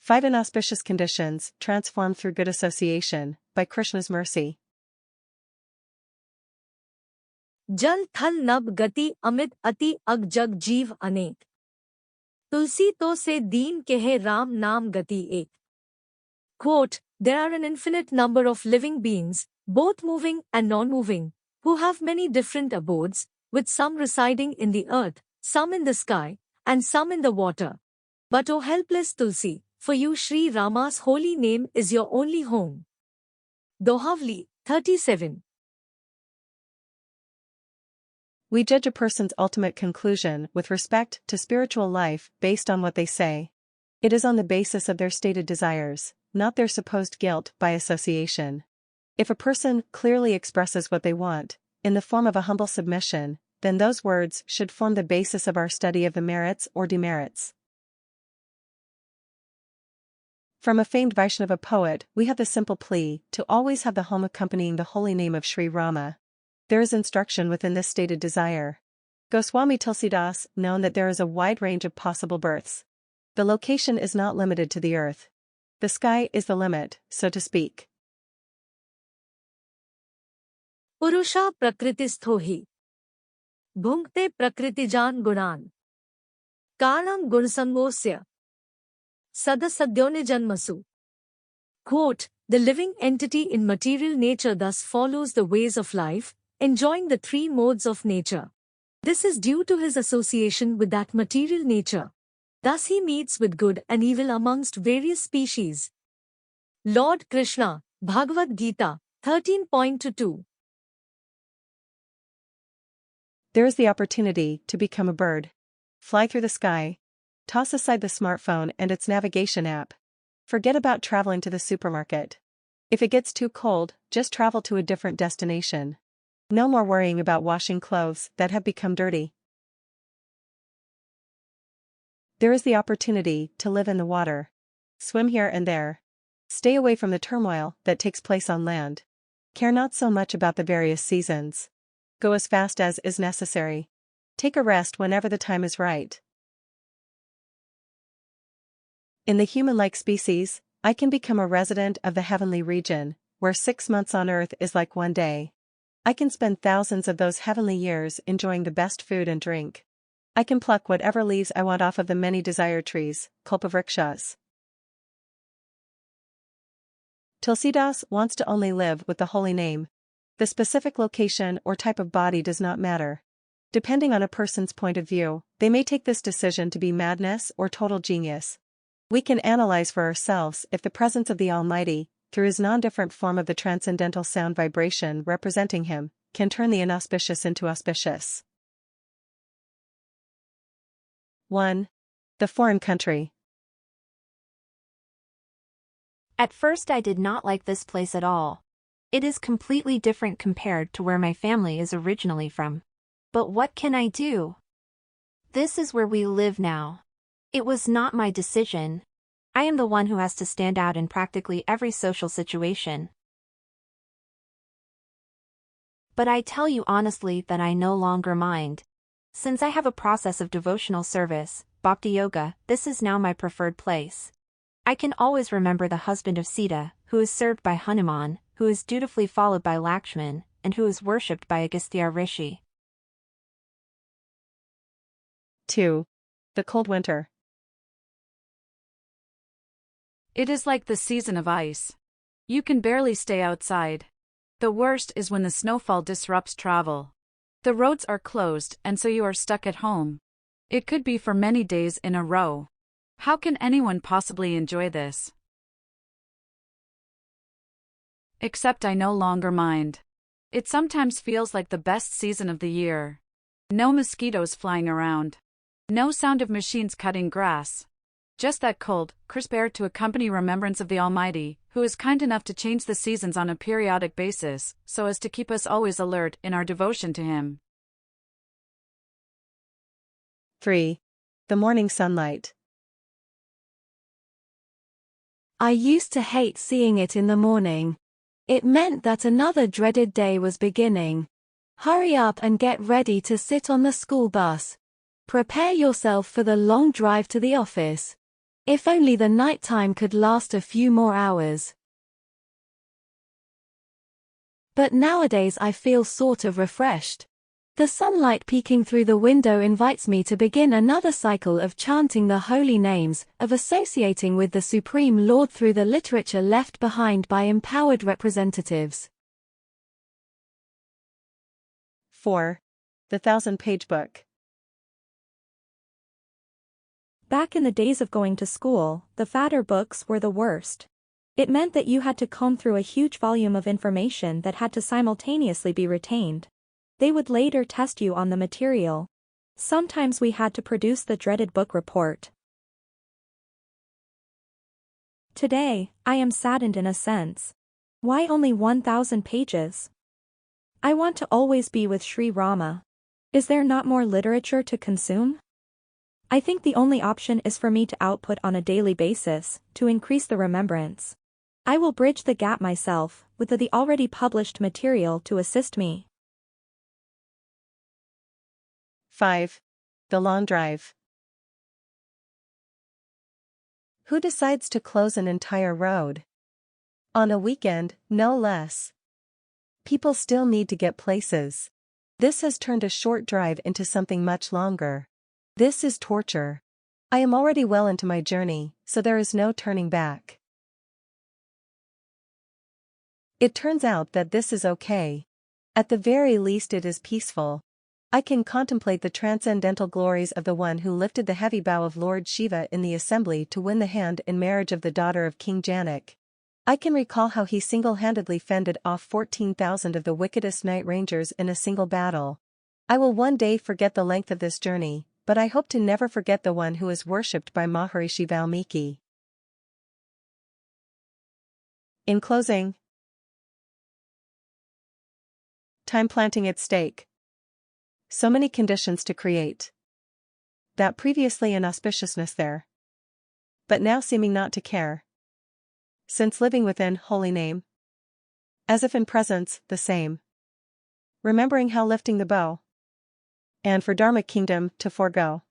5 inauspicious conditions transformed through good association, by Krishna's mercy. जल थल नभ गति अमित अति अग जग जीव अनेक तुलसी तो से दीन कहे राम नाम गति एक. Quote, there are an infinite number of living beings, both moving and non-moving, who have many different abodes, with some residing in the earth, some in the sky, and some in the water. But O helpless Tulsi, for you Shri Rama's holy name is your only home. Dohavali, 37. We judge a person's ultimate conclusion with respect to spiritual life based on what they say. It is on the basis of their stated desires, not their supposed guilt by association. If a person clearly expresses what they want, in the form of a humble submission, then those words should form the basis of our study of the merits or demerits. From a famed Vaishnava poet, we have the simple plea to always have the home accompanying the holy name of Shri Rama. There is instruction within this stated desire. Goswami Tulsidas known that there is a wide range of possible births. The location is not limited to the earth. The sky is the limit, so to speak. Purusha prakritistho hi. Bhunkte prakritijan gunan. Karanam gunsangosya. Sadasadyone janmasu. Quote, the living entity in material nature thus follows the ways of life, enjoying the three modes of nature. This is due to his association with that material nature. Thus he meets with good and evil amongst various species. Lord Krishna, Bhagavad-gita, 13.2. There is the opportunity to become a bird. Fly through the sky. Toss aside the smartphone and its navigation app. Forget about traveling to the supermarket. If it gets too cold, just travel to a different destination. No more worrying about washing clothes that have become dirty. There is the opportunity to live in the water. Swim here and there. Stay away from the turmoil that takes place on land. Care not so much about the various seasons. Go as fast as is necessary. Take a rest whenever the time is right. In the human-like species, I can become a resident of the heavenly region, where 6 months on earth is like one day. I can spend thousands of those heavenly years enjoying the best food and drink. I can pluck whatever leaves I want off of the many desire trees, kalpavrikshas. Tulsidas wants to only live with the holy name. The specific location or type of body does not matter. Depending on a person's point of view, they may take this decision to be madness or total genius. We can analyze for ourselves if the presence of the Almighty, through his non-different form of the transcendental sound vibration representing him, can turn the inauspicious into auspicious. 1. The foreign country. At first I did not like this place at all. It is completely different compared to where my family is originally from. But what can I do? This is where we live now. It was not my decision. I am the one who has to stand out in practically every social situation. But I tell you honestly that I no longer mind. Since I have a process of devotional service, Bhakti Yoga, this is now my preferred place. I can always remember the husband of Sita, who is served by Hanuman, who is dutifully followed by Lakshman, and who is worshipped by Agastya Rishi. 2. The cold winter. It is like the season of ice. You can barely stay outside. The worst is when the snowfall disrupts travel. The roads are closed and so you are stuck at home. It could be for many days in a row. How can anyone possibly enjoy this? Except I no longer mind. It sometimes feels like the best season of the year. No mosquitoes flying around. No sound of machines cutting grass. Just that cold, crisp air to accompany remembrance of the Almighty, who is kind enough to change the seasons on a periodic basis, so as to keep us always alert in our devotion to Him. 3. The morning sunlight. I used to hate seeing it in the morning. It meant that another dreaded day was beginning. Hurry up and get ready to sit on the school bus. Prepare yourself for the long drive to the office. If only the nighttime could last a few more hours. But nowadays I feel sort of refreshed. The sunlight peeking through the window invites me to begin another cycle of chanting the holy names, of associating with the Supreme Lord through the literature left behind by empowered representatives. 4. The 1,000-page book. Back in the days of going to school, the fatter books were the worst. It meant that you had to comb through a huge volume of information that had to simultaneously be retained. They would later test you on the material. Sometimes we had to produce the dreaded book report. Today, I am saddened in a sense. Why only 1,000 pages? I want to always be with Shri Rama. Is there not more literature to consume? I think the only option is for me to output on a daily basis, to increase the remembrance. I will bridge the gap myself, with the already published material to assist me. 5. The long drive. Who decides to close an entire road? On a weekend, no less. People still need to get places. This has turned a short drive into something much longer. This is torture. I am already well into my journey, so there is no turning back. It turns out that this is okay. At the very least it is peaceful. I can contemplate the transcendental glories of the one who lifted the heavy bow of Lord Shiva in the assembly to win the hand in marriage of the daughter of King Janak. I can recall how he single-handedly fended off 14,000 of the wickedest night rangers in a single battle. I will one day forget the length of this journey, but I hope to never forget the one who is worshipped by Maharishi Valmiki. In closing, time planting at stake. So many conditions to create. That previously inauspiciousness there. But now seeming not to care. Since living within holy name. As if in presence, the same. Remembering how lifting the bow. And for Dharma kingdom to forego.